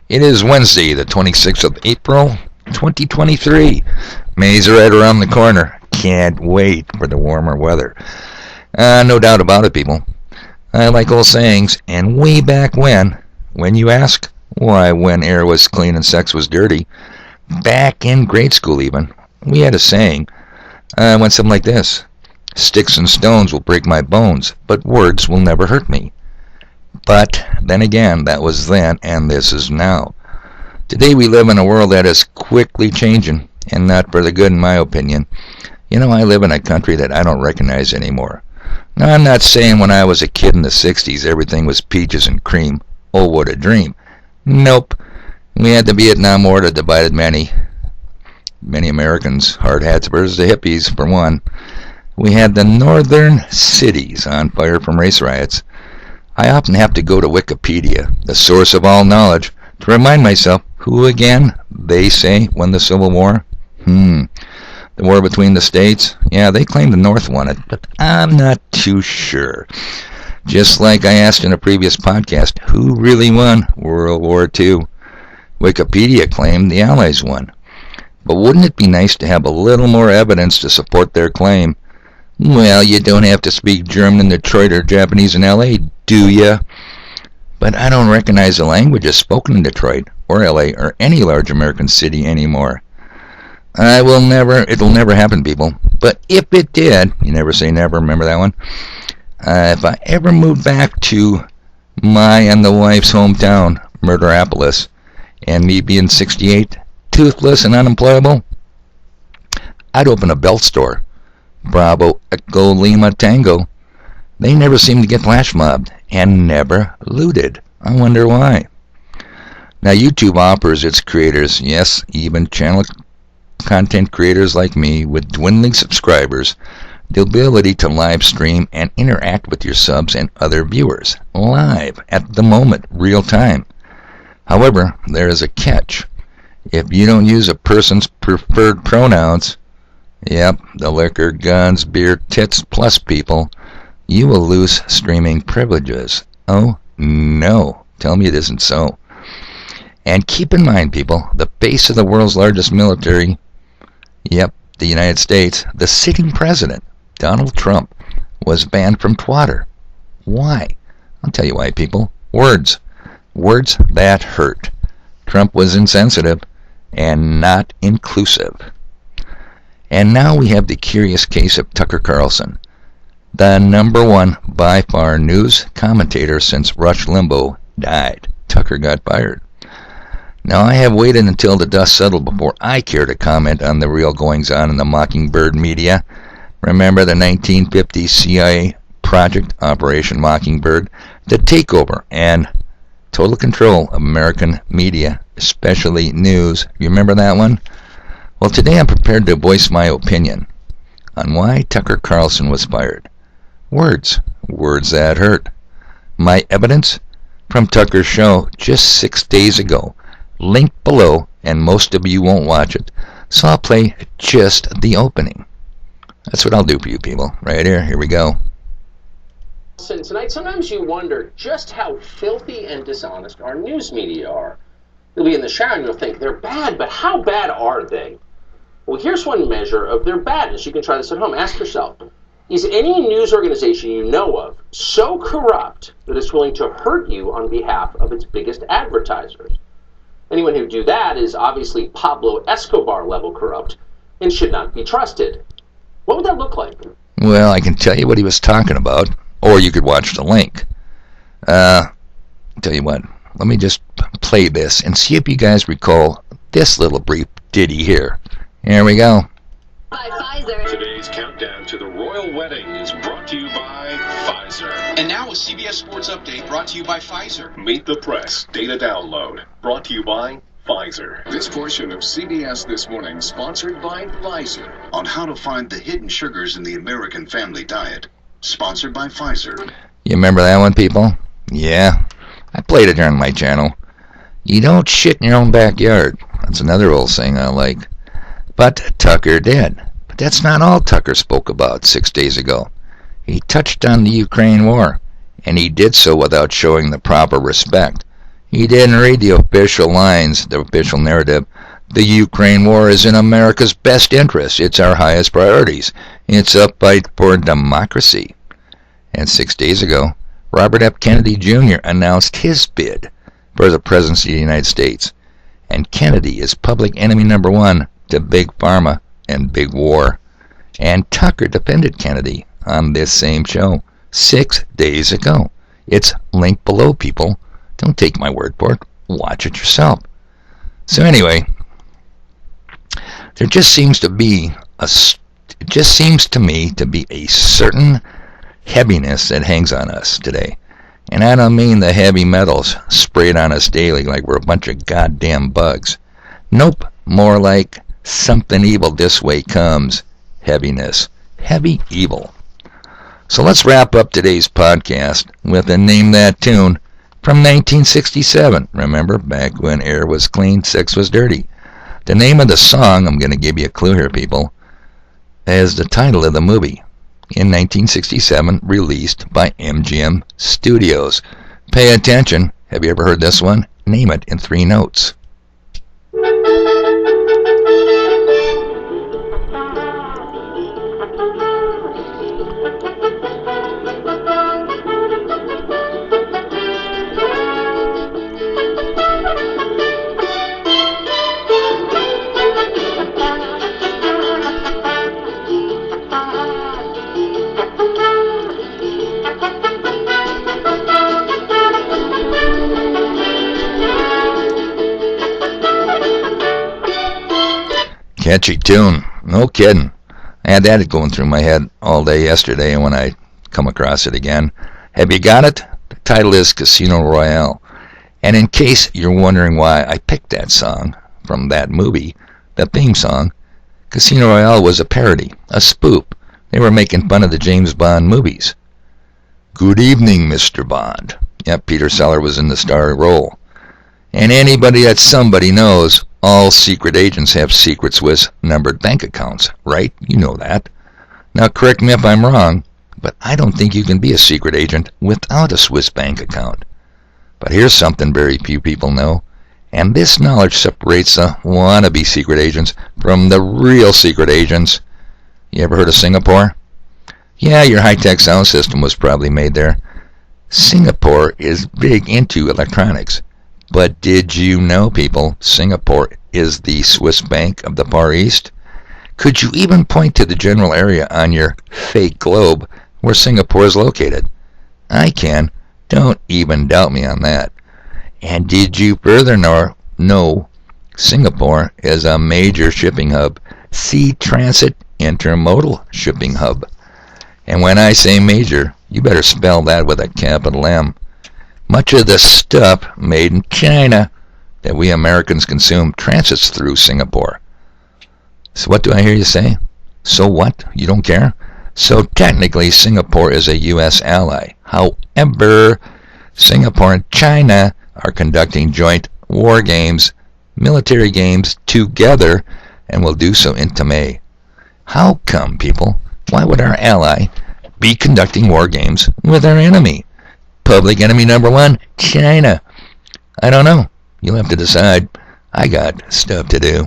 It is Wednesday, the 26th of April, 2023. May's right around the corner. Can't wait for the warmer weather. No doubt about it, people. I like old sayings, and way back when you ask, why, when air was clean and sex was dirty, back in grade school even, we had a saying. Went something like this: sticks and stones will break my bones, but words will never hurt me. But then again, that was then, and this is now. Today we live in a world that is quickly changing, and not for the good in my opinion. You know, I live in a country that I don't recognize anymore. Now, I'm not saying when I was a kid in the 60s everything was peaches and cream. Oh, what a dream. Nope. We had the Vietnam War that divided many Americans, hard hats versus the hippies, for one. We had the northern cities on fire from race riots. I often have to go to Wikipedia, the source of all knowledge, to remind myself, who again, they say, won the Civil War? The war between the states? Yeah, they claim the North won it, but I'm not too sure. Just like I asked in a previous podcast, who really won World War II? Wikipedia claimed the Allies won. But wouldn't it be nice to have a little more evidence to support their claim? Well, you don't have to speak German in Detroit or Japanese in LA, do ya? But I don't recognize the languages spoken in Detroit or LA or any large American city anymore. It'll never happen, people. But if it did, you never say never, remember that one? If I ever moved back to my and the wife's hometown, Murderapolis, and me being 68, toothless and unemployable, I'd open a belt store. Bravo, Echo, Lima, Tango. They never seem to get flash mobbed and never looted. I wonder why. Now, YouTube offers its creators, yes, even channel content creators like me with dwindling subscribers, the ability to live stream and interact with your subs and other viewers live at the moment, real time. However, there is a catch. If you don't use a person's preferred pronouns, yep, the liquor, guns, beer, tits plus people, you will lose streaming privileges. Oh, no. Tell me it isn't so. And keep in mind, people, the face of the world's largest military, yep, the United States, the sitting president, Donald Trump, was banned from Twitter. Why? I'll tell you why, people. Words. Words that hurt. Trump was insensitive and not inclusive. And now we have the curious case of Tucker Carlson, the number one, by far, news commentator since Rush Limbaugh died. Tucker got fired. Now, I have waited until the dust settled before I care to comment on the real goings-on in the Mockingbird media. Remember the 1950s CIA project, Operation Mockingbird, the takeover and total control of American media, especially news. You remember that one? Well, today I'm prepared to voice my opinion on why Tucker Carlson was fired. Words. Words that hurt. My evidence from Tucker's show just 6 days ago. Link below, and most of you won't watch it, so I'll play just the opening. That's what I'll do for you people. Right here. Here we go. Tonight, sometimes you wonder just how filthy and dishonest our news media are. You'll be in the shower and you'll think they're bad, but how bad are they? Well, here's one measure of their badness. You can try this at home. Ask yourself, is any news organization you know of so corrupt that it's willing to hurt you on behalf of its biggest advertisers? Anyone who do that is obviously Pablo Escobar level corrupt and should not be trusted. What would that look like? Well, I can tell you what he was talking about, or you could watch the link. Tell you what, let me just play this and see if you guys recall this little brief ditty here. Here we go. By Pfizer. Today's countdown to the royal wedding is brought to you by Pfizer. And now a CBS Sports Update brought to you by Pfizer. Meet the Press Data Download brought to you by Pfizer. This portion of CBS This Morning sponsored by Pfizer on how to find the hidden sugars in the American family diet. Sponsored by Pfizer. You remember that one, people? Yeah, I played it here on my channel. You don't shit in your own backyard. That's another old saying I like. But Tucker did. But that's not all Tucker spoke about 6 days ago. He touched on the Ukraine war, and he did so without showing the proper respect. He didn't read the official lines, the official narrative. The Ukraine war is in America's best interest. It's our highest priorities. It's a fight for democracy. And 6 days ago, Robert F. Kennedy Jr. announced his bid for the presidency of the United States. And Kennedy is public enemy number one to Big Pharma and Big War. And Tucker defended Kennedy on this same show 6 days ago. It's linked below, people. Don't take my word for it. Watch it yourself. So anyway, there just seems to me to be a certain heaviness that hangs on us today. And I don't mean the heavy metals sprayed on us daily like we're a bunch of goddamn bugs. Nope, more like something evil this way comes. Heaviness. Heavy evil. So let's wrap up today's podcast with a Name That Tune from 1967. Remember, back when air was clean, sex was dirty. The name of the song, I'm going to give you a clue here, people, is the title of the movie in 1967, released by MGM Studios. Pay attention. Have you ever heard this one? Name it in 3 notes. Catchy tune. No kidding. I had that going through my head all day yesterday when I come across it again. Have you got it? The title is Casino Royale. And in case you're wondering why I picked that song from that movie, the theme song, Casino Royale was a parody, a spoof. They were making fun of the James Bond movies. Good evening, Mr. Bond. Yep, Peter Sellers was in the star role. And anybody that somebody knows, all secret agents have secret Swiss numbered bank accounts, right? You know that. Now correct me if I'm wrong, but I don't think you can be a secret agent without a Swiss bank account. But here's something very few people know, and this knowledge separates the wannabe secret agents from the real secret agents. You ever heard of Singapore? Yeah, your high-tech sound system was probably made there. Singapore is big into electronics. But did you know, people, Singapore is the Swiss bank of the Far East? Could you even point to the general area on your fake globe where Singapore is located? I can. Don't even doubt me on that. And did you further know Singapore is a major shipping hub, sea transit intermodal shipping hub? And when I say major, you better spell that with a capital M. Much of the stuff made in China that we Americans consume transits through Singapore. So what do I hear you say? So what? You don't care? So technically Singapore is a U.S. ally. However, Singapore and China are conducting joint war games, military games together, and will do so into May. How come, people? Why would our ally be conducting war games with our enemy? Public enemy number one, China. I don't know. You'll have to decide. I got stuff to do.